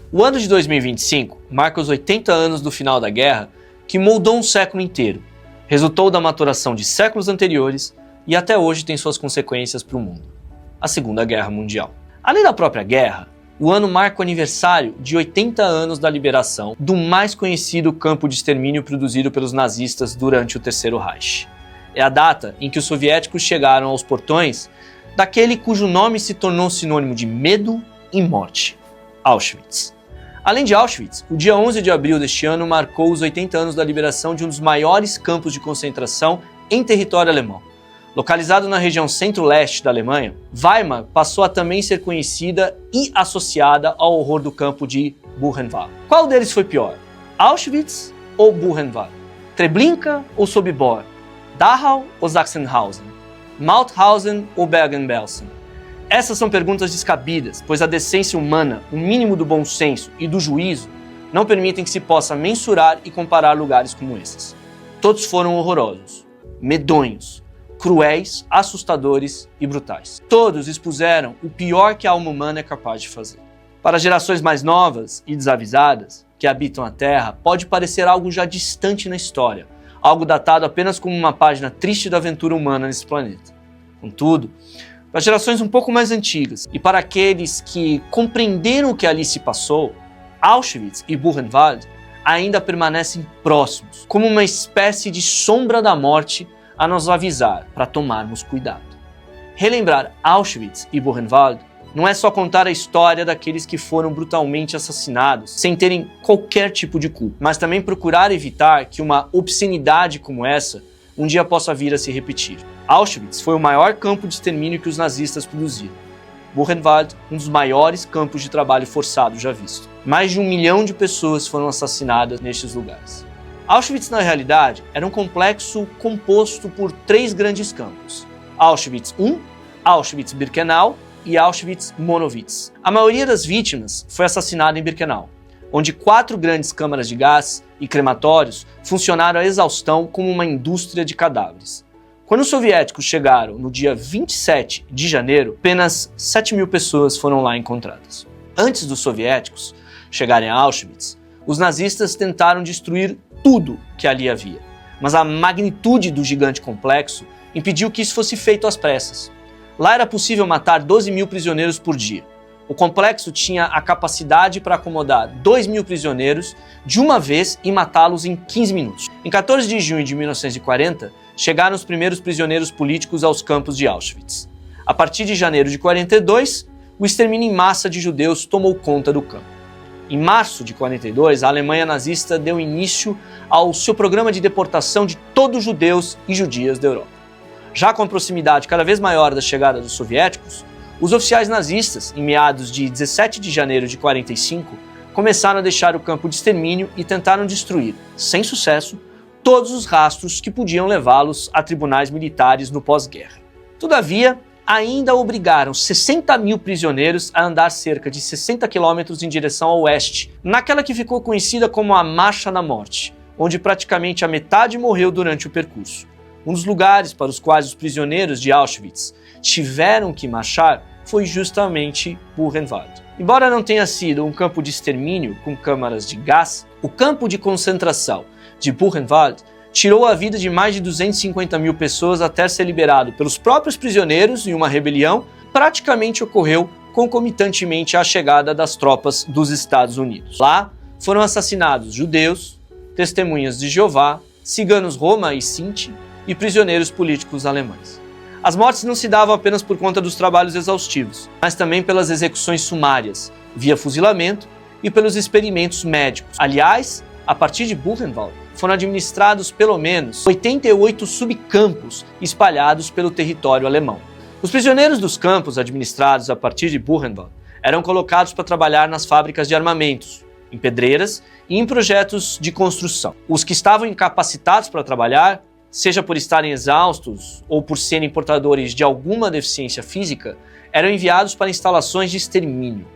O ano de 2025 marca os 80 anos do final da guerra, que moldou um século inteiro, resultou da maturação de séculos anteriores e até hoje tem suas consequências para o mundo: a Segunda Guerra Mundial. Além da própria guerra, o ano marca o aniversário de 80 anos da liberação do mais conhecido campo de extermínio produzido pelos nazistas durante o Terceiro Reich. É a data em que os soviéticos chegaram aos portões daquele cujo nome se tornou sinônimo de medo e morte: Auschwitz. Além de Auschwitz, o dia 11 de abril deste ano marcou os 80 anos da liberação de um dos maiores campos de concentração em território alemão. Localizado na região centro-leste da Alemanha, Weimar passou a também ser conhecida e associada ao horror do campo de Buchenwald. Qual deles foi pior? Auschwitz ou Buchenwald? Treblinka ou Sobibor? Dachau ou Sachsenhausen? Mauthausen ou Bergen-Belsen? Essas são perguntas descabidas, pois a decência humana, o mínimo do bom senso e do juízo não permitem que se possa mensurar e comparar lugares como esses. Todos foram horrorosos, medonhos, cruéis, assustadores e brutais. Todos expuseram o pior que a alma humana é capaz de fazer. Para gerações mais novas e desavisadas que habitam a Terra, pode parecer algo já distante na história, algo datado apenas como uma página triste da aventura humana nesse planeta. Contudo, para gerações um pouco mais antigas e para aqueles que compreenderam o que ali se passou, Auschwitz e Buchenwald ainda permanecem próximos, como uma espécie de sombra da morte a nos avisar para tomarmos cuidado. Relembrar Auschwitz e Buchenwald não é só contar a história daqueles que foram brutalmente assassinados sem terem qualquer tipo de culpa, mas também procurar evitar que uma obscenidade como essa um dia possa vir a se repetir. Auschwitz foi o maior campo de extermínio que os nazistas produziram. Buchenwald, um dos maiores campos de trabalho forçado já visto. Mais de 1 milhão de pessoas foram assassinadas nestes lugares. Auschwitz, na realidade, era um complexo composto por 3 grandes campos: Auschwitz I, Auschwitz-Birkenau e Auschwitz-Monowitz. A maioria das vítimas foi assassinada em Birkenau, onde 4 grandes câmaras de gás e crematórios funcionaram a exaustão como uma indústria de cadáveres. Quando os soviéticos chegaram no dia 27 de janeiro, apenas 7.000 pessoas foram lá encontradas. Antes dos soviéticos chegarem a Auschwitz, os nazistas tentaram destruir tudo que ali havia, mas a magnitude do gigante complexo impediu que isso fosse feito às pressas. Lá era possível matar 12.000 prisioneiros por dia. O complexo tinha a capacidade para acomodar 2.000 prisioneiros de uma vez e matá-los em 15 minutos. Em 14 de junho de 1940, chegaram os primeiros prisioneiros políticos aos campos de Auschwitz. A partir de janeiro de 42, o extermínio em massa de judeus tomou conta do campo. Em março de 42, a Alemanha nazista deu início ao seu programa de deportação de todos os judeus e judias da Europa. Já com a proximidade cada vez maior da chegada dos soviéticos, os oficiais nazistas, em meados de 17 de janeiro de 45, começaram a deixar o campo de extermínio e tentaram destruir, sem sucesso, todos os rastros que podiam levá-los a tribunais militares no pós-guerra. Todavia, ainda obrigaram 60.000 prisioneiros a andar cerca de 60 quilômetros em direção ao oeste, naquela que ficou conhecida como a Marcha da Morte, onde praticamente a metade morreu durante o percurso. Um dos lugares para os quais os prisioneiros de Auschwitz tiveram que marchar foi justamente Buchenwald. Embora não tenha sido um campo de extermínio com câmaras de gás, o campo de concentração de Buchenwald tirou a vida de mais de 250.000 pessoas até ser liberado pelos próprios prisioneiros em uma rebelião, praticamente ocorreu concomitantemente à chegada das tropas dos Estados Unidos. Lá foram assassinados judeus, testemunhas de Jeová, ciganos Roma e Sinti e prisioneiros políticos alemães. As mortes não se davam apenas por conta dos trabalhos exaustivos, mas também pelas execuções sumárias, via fuzilamento e pelos experimentos médicos. Aliás, a partir de Buchenwald, foram administrados pelo menos 88 subcampos espalhados pelo território alemão. Os prisioneiros dos campos administrados a partir de Buchenwald eram colocados para trabalhar nas fábricas de armamentos, em pedreiras e em projetos de construção. Os que estavam incapacitados para trabalhar, seja por estarem exaustos ou por serem portadores de alguma deficiência física, eram enviados para instalações de extermínio.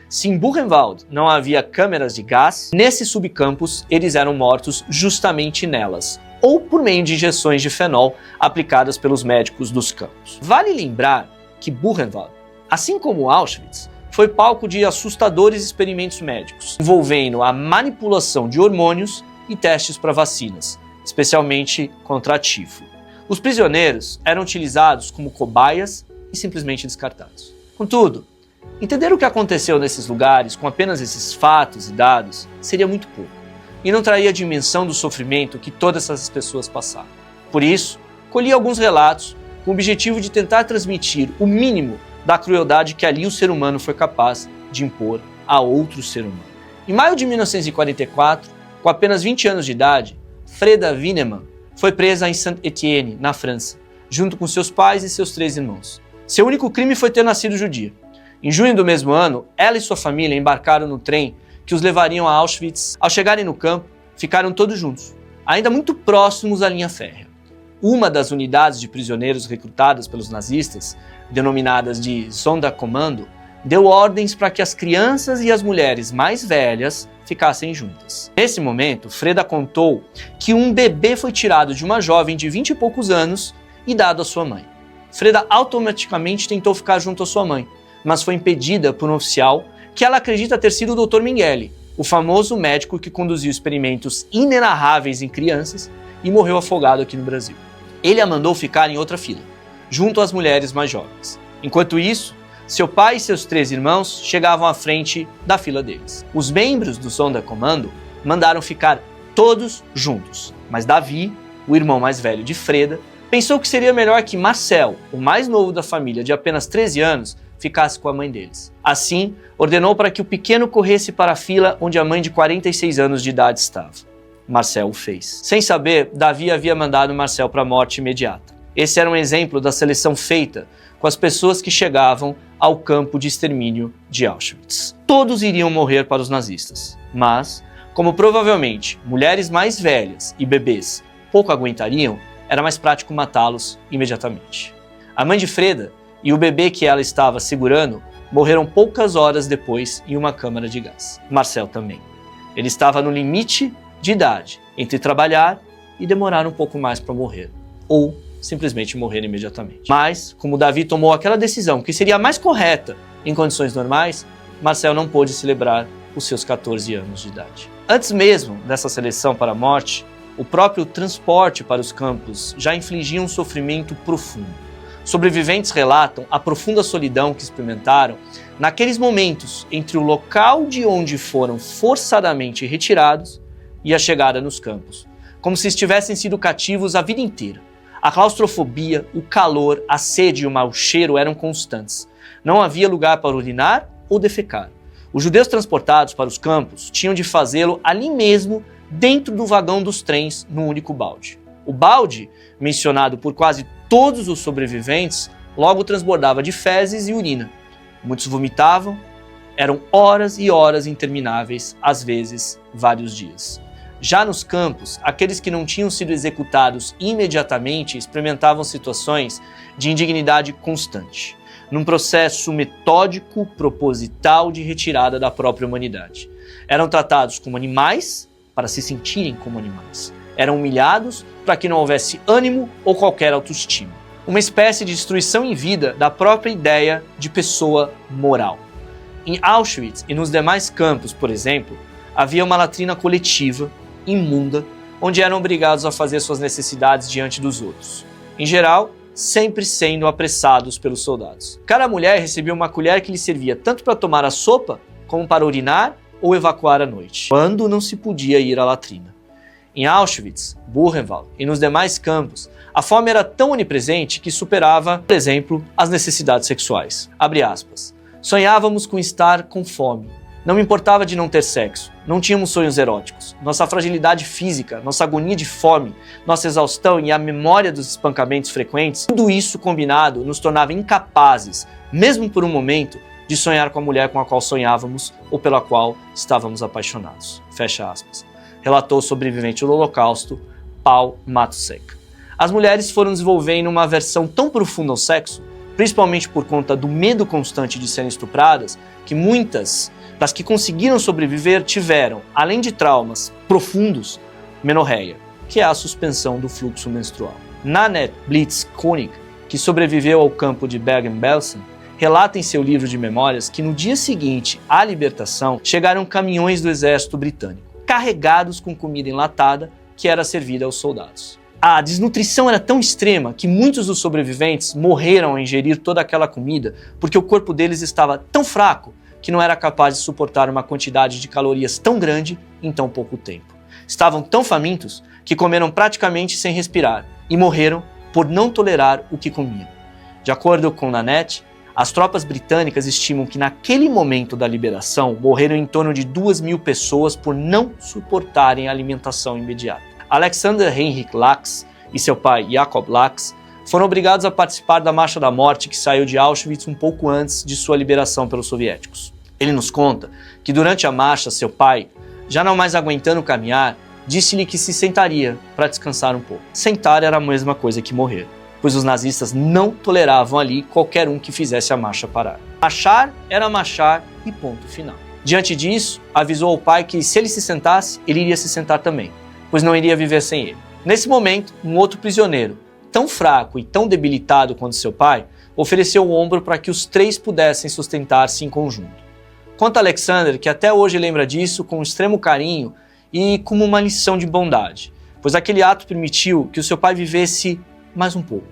Se em Buchenwald não havia câmeras de gás, nesses subcampos eles eram mortos justamente nelas, ou por meio de injeções de fenol aplicadas pelos médicos dos campos. Vale lembrar que Buchenwald, assim como Auschwitz, foi palco de assustadores experimentos médicos, envolvendo a manipulação de hormônios e testes para vacinas, especialmente contra a tifo. Os prisioneiros eram utilizados como cobaias e simplesmente descartados. Contudo, entender o que aconteceu nesses lugares com apenas esses fatos e dados seria muito pouco, e não traria a dimensão do sofrimento que todas essas pessoas passaram. Por isso, colhi alguns relatos com o objetivo de tentar transmitir o mínimo da crueldade que ali o ser humano foi capaz de impor a outro ser humano. Em maio de 1944, com apenas 20 anos de idade, Freda Wyneman foi presa em Saint-Étienne, na França, junto com seus pais e seus 3 irmãos. Seu único crime foi ter nascido judia. Em junho do mesmo ano, ela e sua família embarcaram no trem que os levariam a Auschwitz. Ao chegarem no campo, ficaram todos juntos, ainda muito próximos à linha férrea. Uma das unidades de prisioneiros recrutadas pelos nazistas, denominadas de Sonderkommando, deu ordens para que as crianças e as mulheres mais velhas ficassem juntas. Nesse momento, Freda contou que um bebê foi tirado de uma jovem de 20 e poucos anos e dado à sua mãe. Freda automaticamente tentou ficar junto à sua mãe, mas foi impedida por um oficial que ela acredita ter sido o Dr. Mengele, o famoso médico que conduziu experimentos inenarráveis em crianças e morreu afogado aqui no Brasil. Ele a mandou ficar em outra fila, junto às mulheres mais jovens. Enquanto isso, seu pai e seus 3 irmãos chegavam à frente da fila deles. Os membros do Sonderkommando mandaram ficar todos juntos, mas Davi, o irmão mais velho de Freda, pensou que seria melhor que Marcel, o mais novo da família de apenas 13 anos, ficasse com a mãe deles. Assim, ordenou para que o pequeno corresse para a fila onde a mãe de 46 anos de idade estava. Marcel o fez. Sem saber, Davi havia mandado Marcel para a morte imediata. Esse era um exemplo da seleção feita com as pessoas que chegavam ao campo de extermínio de Auschwitz. Todos iriam morrer para os nazistas, mas, como provavelmente mulheres mais velhas e bebês pouco aguentariam, era mais prático matá-los imediatamente. A mãe de Freda e o bebê que ela estava segurando morreram poucas horas depois em uma câmara de gás. Marcel também. Ele estava no limite de idade entre trabalhar e demorar um pouco mais para morrer, ou simplesmente morrer imediatamente. Mas, como Davi tomou aquela decisão que seria a mais correta em condições normais, Marcel não pôde celebrar os seus 14 anos de idade. Antes mesmo dessa seleção para a morte, o próprio transporte para os campos já infligia um sofrimento profundo. Sobreviventes relatam a profunda solidão que experimentaram naqueles momentos entre o local de onde foram forçadamente retirados e a chegada nos campos, como se estivessem sido cativos a vida inteira. A claustrofobia, o calor, a sede e o mau cheiro eram constantes. Não havia lugar para urinar ou defecar. Os judeus transportados para os campos tinham de fazê-lo ali mesmo, dentro do vagão dos trens, num único balde. O balde, mencionado por quase todos os sobreviventes, logo transbordava de fezes e urina. Muitos vomitavam, eram horas e horas intermináveis, às vezes vários dias. Já nos campos, aqueles que não tinham sido executados imediatamente experimentavam situações de indignidade constante, num processo metódico, proposital de retirada da própria humanidade. Eram tratados como animais para se sentirem como animais. Eram humilhados para que não houvesse ânimo ou qualquer autoestima. Uma espécie de destruição em vida da própria ideia de pessoa moral. Em Auschwitz e nos demais campos, por exemplo, havia uma latrina coletiva imunda, onde eram obrigados a fazer suas necessidades diante dos outros. Em geral, sempre sendo apressados pelos soldados. Cada mulher recebia uma colher que lhe servia tanto para tomar a sopa, como para urinar ou evacuar à noite, quando não se podia ir à latrina. Em Auschwitz, Buchenwald e nos demais campos, a fome era tão onipresente que superava, por exemplo, as necessidades sexuais. Abre aspas. Sonhávamos com estar com fome. Não me importava de não ter sexo, não tínhamos sonhos eróticos. Nossa fragilidade física, nossa agonia de fome, nossa exaustão e a memória dos espancamentos frequentes, tudo isso combinado nos tornava incapazes, mesmo por um momento, de sonhar com a mulher com a qual sonhávamos ou pela qual estávamos apaixonados. Fecha aspas. Relatou o sobrevivente do Holocausto, Paul Matusek. As mulheres foram desenvolvendo uma aversão tão profunda ao sexo, principalmente por conta do medo constante de serem estupradas, que muitas das que conseguiram sobreviver tiveram, além de traumas profundos, menorreia, que é a suspensão do fluxo menstrual. Nanette Blitz Koenig, que sobreviveu ao campo de Bergen-Belsen, relata em seu livro de memórias que no dia seguinte à libertação chegaram caminhões do exército britânico, carregados com comida enlatada que era servida aos soldados. A desnutrição era tão extrema que muitos dos sobreviventes morreram ao ingerir toda aquela comida porque o corpo deles estava tão fraco que não era capaz de suportar uma quantidade de calorias tão grande em tão pouco tempo. Estavam tão famintos que comeram praticamente sem respirar e morreram por não tolerar o que comiam. De acordo com Nanette, as tropas britânicas estimam que naquele momento da liberação morreram em torno de 2.000 pessoas por não suportarem a alimentação imediata. Alexander Heinrich Lacks e seu pai Jakob Lacks foram obrigados a participar da Marcha da Morte que saiu de Auschwitz um pouco antes de sua liberação pelos soviéticos. Ele nos conta que durante a marcha seu pai, já não mais aguentando caminhar, disse-lhe que se sentaria para descansar um pouco. Sentar era a mesma coisa que morrer, pois os nazistas não toleravam ali qualquer um que fizesse a marcha parar. Marchar era marchar e ponto final. Diante disso, avisou ao pai que se ele se sentasse, ele iria se sentar também, pois não iria viver sem ele. Nesse momento, um outro prisioneiro, tão fraco e tão debilitado quanto seu pai, ofereceu o ombro para que os três pudessem sustentar-se em conjunto. Conta Alexander que até hoje lembra disso com extremo carinho e como uma lição de bondade, pois aquele ato permitiu que o seu pai vivesse mais um pouco.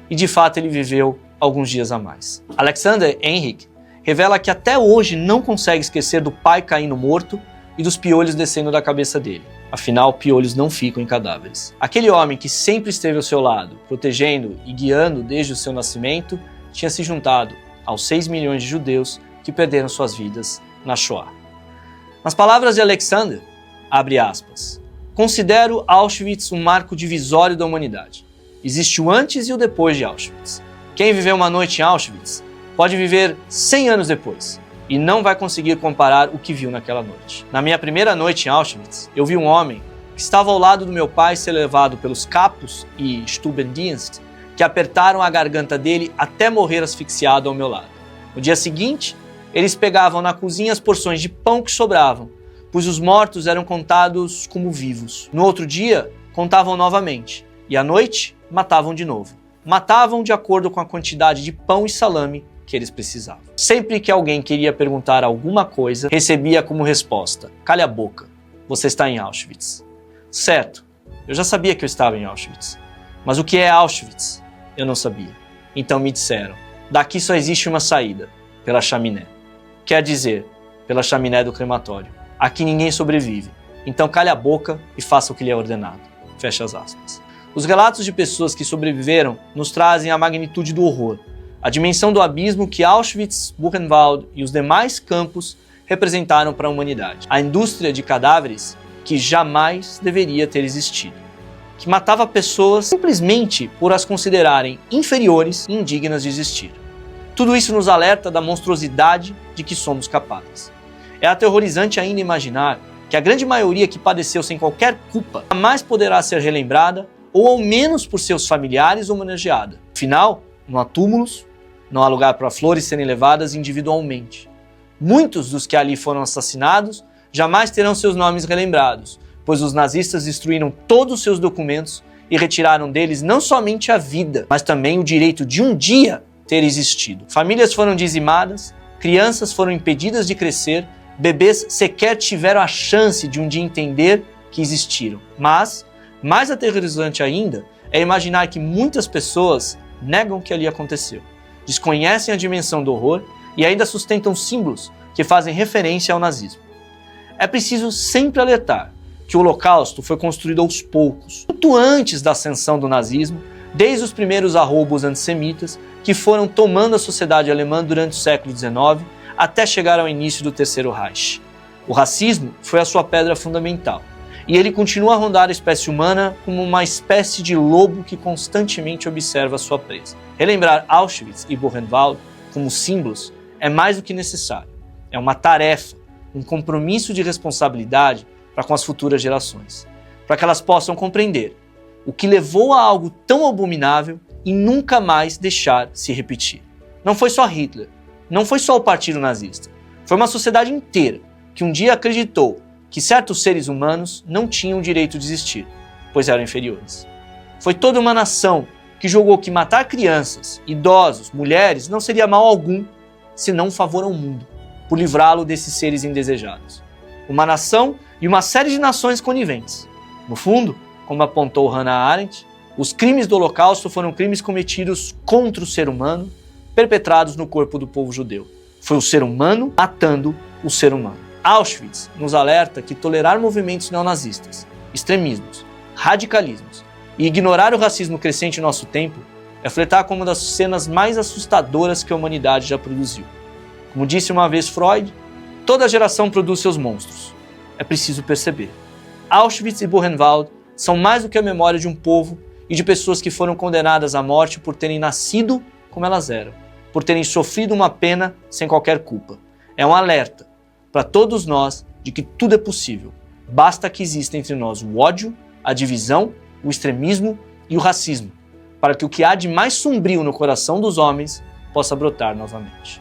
E de fato ele viveu alguns dias a mais. Alexander Heinrich revela que até hoje não consegue esquecer do pai caindo morto e dos piolhos descendo da cabeça dele. Afinal, piolhos não ficam em cadáveres. Aquele homem que sempre esteve ao seu lado, protegendo e guiando desde o seu nascimento, tinha se juntado aos 6 milhões de judeus que perderam suas vidas na Shoah. Nas palavras de Alexander, abre aspas, considero Auschwitz um marco divisório da humanidade. Existe o antes e o depois de Auschwitz. Quem viveu uma noite em Auschwitz pode viver 100 anos depois e não vai conseguir comparar o que viu naquela noite. Na minha primeira noite em Auschwitz, eu vi um homem que estava ao lado do meu pai ser levado pelos capos e Stubendienst que apertaram a garganta dele até morrer asfixiado ao meu lado. No dia seguinte, eles pegavam na cozinha as porções de pão que sobravam, pois os mortos eram contados como vivos. No outro dia, contavam novamente, e à noite, matavam de novo. Matavam de acordo com a quantidade de pão e salame que eles precisavam. Sempre que alguém queria perguntar alguma coisa, recebia como resposta, cale a boca, você está em Auschwitz. Certo, eu já sabia que eu estava em Auschwitz, mas o que é Auschwitz? Eu não sabia. Então me disseram, daqui só existe uma saída, pela chaminé. Quer dizer, pela chaminé do crematório. Aqui ninguém sobrevive, então cale a boca e faça o que lhe é ordenado. Fecha as aspas. Os relatos de pessoas que sobreviveram nos trazem a magnitude do horror, a dimensão do abismo que Auschwitz, Buchenwald e os demais campos representaram para a humanidade. A indústria de cadáveres que jamais deveria ter existido, que matava pessoas simplesmente por as considerarem inferiores e indignas de existir. Tudo isso nos alerta da monstruosidade de que somos capazes. É aterrorizante ainda imaginar que a grande maioria que padeceu sem qualquer culpa jamais poderá ser relembrada ou ao menos por seus familiares homenageada. Afinal, não há túmulos, não há lugar para flores serem levadas individualmente. Muitos dos que ali foram assassinados jamais terão seus nomes relembrados, pois os nazistas destruíram todos os seus documentos e retiraram deles não somente a vida, mas também o direito de um dia ter existido. Famílias foram dizimadas, crianças foram impedidas de crescer, bebês sequer tiveram a chance de um dia entender que existiram. Mas, mais aterrorizante ainda, é imaginar que muitas pessoas negam que ali aconteceu, desconhecem a dimensão do horror e ainda sustentam símbolos que fazem referência ao nazismo. É preciso sempre alertar que o Holocausto foi construído aos poucos, muito antes da ascensão do nazismo, desde os primeiros arroubos antissemitas que foram tomando a sociedade alemã durante o século XIX até chegar ao início do Terceiro Reich. O racismo foi a sua pedra fundamental, e ele continua a rondar a espécie humana como uma espécie de lobo que constantemente observa a sua presa. Relembrar Auschwitz e Buchenwald como símbolos é mais do que necessário. É uma tarefa, um compromisso de responsabilidade para com as futuras gerações, para que elas possam compreender o que levou a algo tão abominável e nunca mais deixar se repetir. Não foi só Hitler, não foi só o partido nazista, foi uma sociedade inteira que um dia acreditou que certos seres humanos não tinham o direito de existir, pois eram inferiores. Foi toda uma nação que julgou que matar crianças, idosos, mulheres não seria mal algum, senão um favor ao mundo, por livrá-lo desses seres indesejados. Uma nação e uma série de nações coniventes. No fundo, como apontou Hannah Arendt, os crimes do Holocausto foram crimes cometidos contra o ser humano, perpetrados no corpo do povo judeu. Foi o ser humano matando o ser humano. Auschwitz nos alerta que tolerar movimentos neonazistas, extremismos, radicalismos e ignorar o racismo crescente em nosso tempo é flertar com uma das cenas mais assustadoras que a humanidade já produziu. Como disse uma vez Freud, toda geração produz seus monstros. É preciso perceber. Auschwitz e Buchenwald são mais do que a memória de um povo e de pessoas que foram condenadas à morte por terem nascido como elas eram, por terem sofrido uma pena sem qualquer culpa. É um alerta para todos nós de que tudo é possível. Basta que exista entre nós o ódio, a divisão, o extremismo e o racismo, para que o que há de mais sombrio no coração dos homens possa brotar novamente.